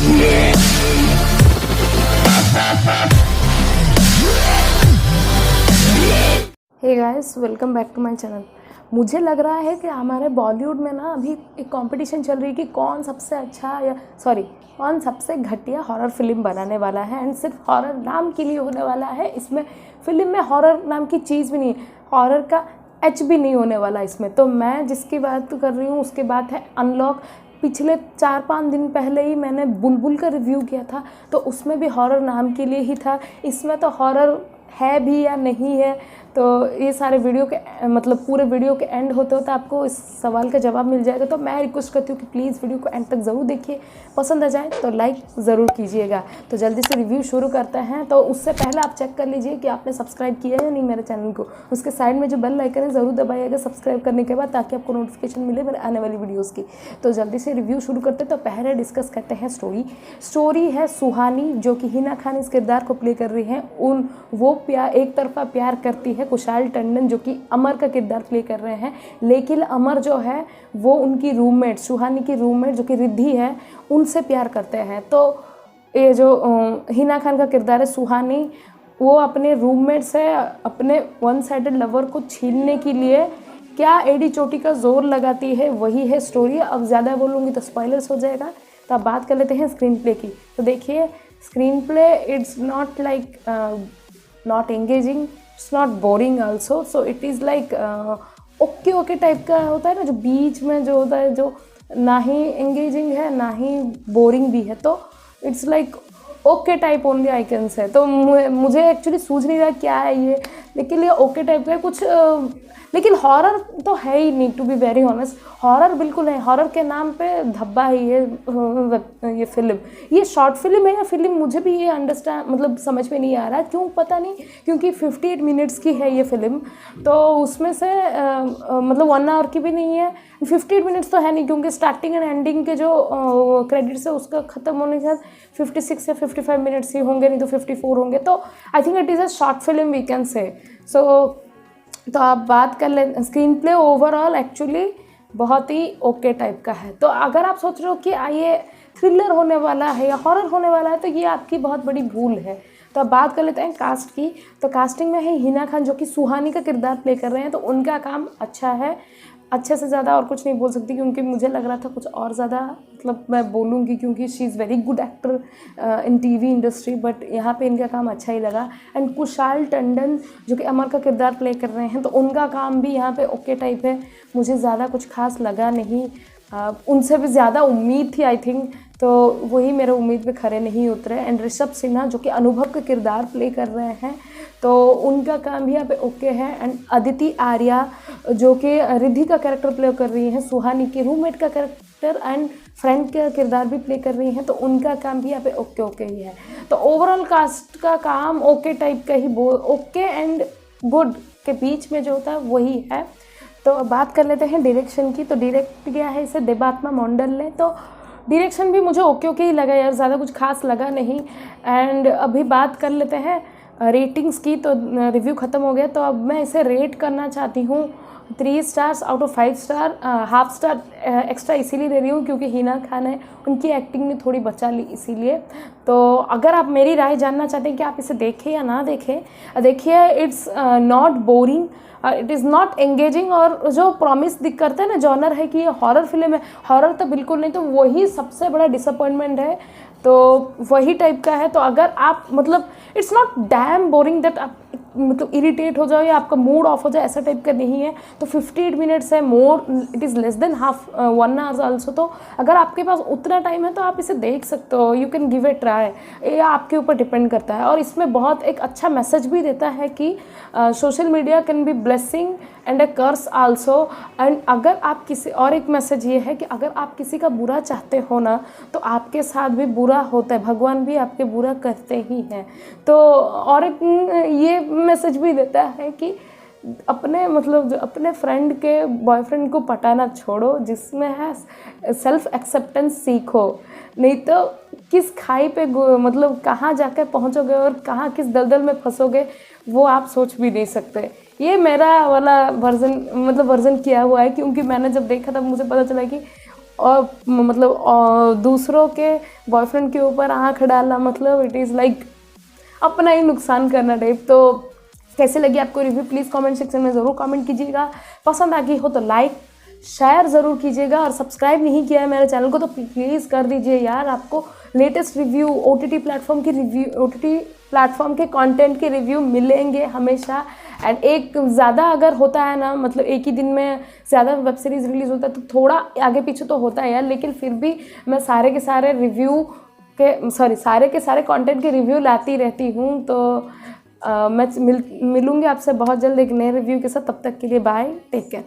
Hey guys, welcome back to my channel. मुझे लग रहा है कि हमारे बॉलीवुड में ना अभी एक कंपटीशन चल रही है कि कौन सबसे अच्छा कौन सबसे घटिया हॉरर फिल्म बनाने वाला है। एंड सिर्फ हॉरर नाम के लिए होने वाला है। इसमें फिल्म में हॉरर नाम की चीज़ भी नहीं, हॉरर का एच भी नहीं होने वाला इसमें। तो मैं जिसकी बात कर रही हूँ उसकी बात है अनलॉक। पिछले 4-5 दिन पहले ही मैंने बुलबुल का रिव्यू किया था, तो उसमें भी हॉरर नाम के लिए ही था। इसमें तो हॉरर है भी या नहीं है, तो ये सारे वीडियो के मतलब पूरे वीडियो के एंड होते होते आपको इस सवाल का जवाब मिल जाएगा। तो मैं रिक्वेस्ट करती हूँ कि प्लीज़ वीडियो को एंड तक ज़रूर देखिए, पसंद आ जाए तो लाइक ज़रूर कीजिएगा। तो जल्दी से रिव्यू शुरू करते हैं। तो उससे पहले आप चेक कर लीजिए कि आपने सब्सक्राइब किया है या नहीं मेरे चैनल को। उसके साइड में जो बेल आइकन है ज़रूर दबाइएगा सब्सक्राइब करने के बाद, ताकि आपको नोटिफिकेशन मिले मेरे आने वाली वीडियोज़ की। तो जल्दी से रिव्यू शुरू करते हैं। तो पहले डिस्कस करते हैं स्टोरी है सुहानी, जो कि हिना खान इस किरदार को प्ले कर रही हैं। वो एक तरफा प्यार करती है कुशाल टंडन, जो कि अमर का किरदार प्ले कर रहे हैं। लेकिन अमर जो है वो उनकी रूममेट, सुहानी की रूममेट जो कि रिद्धि है, उनसे प्यार करते हैं। तो ये जो हिना खान का किरदार है सुहानी, वो अपने रूममेट से अपने वन साइडेड लवर को छीनने के लिए क्या एड़ी चोटी का जोर लगाती है, वही है स्टोरी। अब ज़्यादा बोलूँगी तो स्पॉयलर्स हो जाएगा। तो अब बात कर लेते हैं स्क्रीन प्ले की। तो देखिए, screen play it's not like not engaging, it's not boring also. So it is like okay type का होता है ना, जो बीच में जो होता है, जो ना ही एंगेजिंग है ना ही बोरिंग भी है। तो it's like okay type only I can say. तो मुझे एक्चुअली सूझ नहीं रहा क्या है ये, लेकिन ये ओके टाइप का है कुछ। लेकिन हॉरर तो है ही नहीं, to be very honest. Horror बिल्कुल है, हॉरर के नाम पे धब्बा है ये फिल्म। ये शॉर्ट फिल्म है या फिल्म, मुझे भी ये अंडरस्टैंड मतलब समझ में नहीं आ रहा क्यों, पता नहीं। क्योंकि 58 मिनट्स की है ये फिल्म, तो उसमें से मतलब 1 आवर की भी नहीं है। 58 मिनट्स तो है नहीं, क्योंकि स्टार्टिंग एंड एंडिंग के जो क्रेडिट्स है उसका ख़त्म होने के साथ 56 या 55 मिनट्स ही होंगे, नहीं तो 54 होंगे। तो I think it is a short film we can say. तो आप बात कर ले, स्क्रीन प्ले ओवरऑल एक्चुअली बहुत ही ओके टाइप का है। तो अगर आप सोच रहे हो कि ये थ्रिलर होने वाला है या हॉरर होने वाला है, तो ये आपकी बहुत बड़ी भूल है। तो अब बात कर लेते हैं कास्ट की। तो कास्टिंग में है हिना खान, जो कि सुहानी का किरदार प्ले कर रहे हैं। तो उनका काम अच्छा है, अच्छे से ज़्यादा और कुछ नहीं बोल सकती, क्योंकि मुझे लग रहा था कुछ और ज़्यादा मतलब मैं बोलूँगी, क्योंकि she is very good actor in TV industry. But यहाँ पे इनका काम अच्छा ही लगा। एंड कुशाल टंडन, जो कि अमर का किरदार प्ले कर रहे हैं, तो उनका काम भी यहाँ पे ओके टाइप है। मुझे ज़्यादा कुछ खास लगा नहीं, उनसे भी ज़्यादा उम्मीद थी आई थिंक, तो वही मेरे उम्मीद पे खरे नहीं उतरे। एंड ऋषभ सिन्हा, जो कि अनुभव का किरदार प्ले कर रहे हैं, तो उनका काम भी यहाँ पे ओके है। एंड अदिति आर्या, जो कि रिद्धि का कैरेक्टर प्ले कर रही हैं, सुहानी की रूममेट का कैरेक्टर एंड फ्रेंड का किरदार भी प्ले कर रही हैं, तो उनका काम भी यहाँ पे ओके ही है। तो ओवरऑल कास्ट का काम ओके टाइप का ही, ओके एंड गुड के बीच में जो होता है वही है। तो बात कर लेते हैं डायरेक्शन की। तो डायरेक्ट किया है इसे देबात्मा मंडल ने। तो डायरेक्शन भी मुझे ओके ही लगा यार, ज़्यादा कुछ खास लगा नहीं। एंड अभी बात कर लेते हैं रेटिंग्स की। तो रिव्यू ख़त्म हो गया, तो अब मैं इसे रेट करना चाहती हूँ 3 stars out of 5 star. Half star extra इसीलिए दे रही हूँ क्योंकि हिना खान है, उनकी एक्टिंग ने थोड़ी बचा ली इसीलिए। तो अगर आप मेरी राय जानना चाहते हैं कि आप इसे देखें या ना देखें, देखिए, it's not boring, it is not engaging. और जो प्रॉमिस करते हैं ना जॉनर है कि ये हॉरर फिल्म है, हॉरर तो बिल्कुल नहीं, तो वही सबसे बड़ा डिसअपॉइंटमेंट है। तो वही टाइप का है। तो अगर आप मतलब it's not damn boring that आप मतलब इरिटेट हो जाओ या आपका मूड ऑफ हो जाए, ऐसा टाइप का नहीं है। तो 58 मिनट्स है, more it is less than half 1 hours also. तो अगर आपके पास उतना टाइम है तो आप इसे देख सकते हो, you can give a try. ये आपके ऊपर डिपेंड करता है। और इसमें बहुत एक अच्छा मैसेज भी देता है कि social media can be blessing and a curse also. And अगर आप किसी, और एक मैसेज ये है कि अगर आप किसी का बुरा चाहते हो ना, तो आपके साथ भी बुरा होता है, भगवान भी आपके बुरा करते ही हैं। तो और एक ये मैसेज भी देता है कि अपने मतलब अपने फ्रेंड के बॉयफ्रेंड को पटाना छोड़ो, जिसमें है सेल्फ एक्सेप्टेंस सीखो, नहीं तो किस खाई पे मतलब कहाँ जाकर पहुँचोगे और कहाँ किस दलदल में फंसोगे वो आप सोच भी नहीं सकते। ये मेरा वाला वर्जन किया हुआ है, क्योंकि मैंने जब देखा तब मुझे पता चला कि और मतलब दूसरों के बॉयफ्रेंड के ऊपर आँख डालना, मतलब इट इज़ लाइक अपना ही नुकसान करना टाइप। तो कैसे लगी आपको रिव्यू, प्लीज़ कमेंट सेक्शन में ज़रूर कमेंट कीजिएगा। पसंद आ गई हो तो लाइक शेयर ज़रूर कीजिएगा, और सब्सक्राइब नहीं किया है मेरे चैनल को तो प्लीज़ कर दीजिए यार। आपको लेटेस्ट रिव्यू, OTT प्लेटफॉर्म के कंटेंट के रिव्यू मिलेंगे हमेशा। एंड एक ज़्यादा अगर होता है ना, मतलब एक ही दिन में ज़्यादा वेब सीरीज़ रिलीज़ होता है तो थोड़ा आगे पीछे तो होता है यार, लेकिन फिर भी मैं सारे के सारे कंटेंट के रिव्यू लाती रहती हूँ। तो मैं मिलूँगी आपसे बहुत जल्द एक नए रिव्यू के साथ। तब तक के लिए बाय, टेक केयर।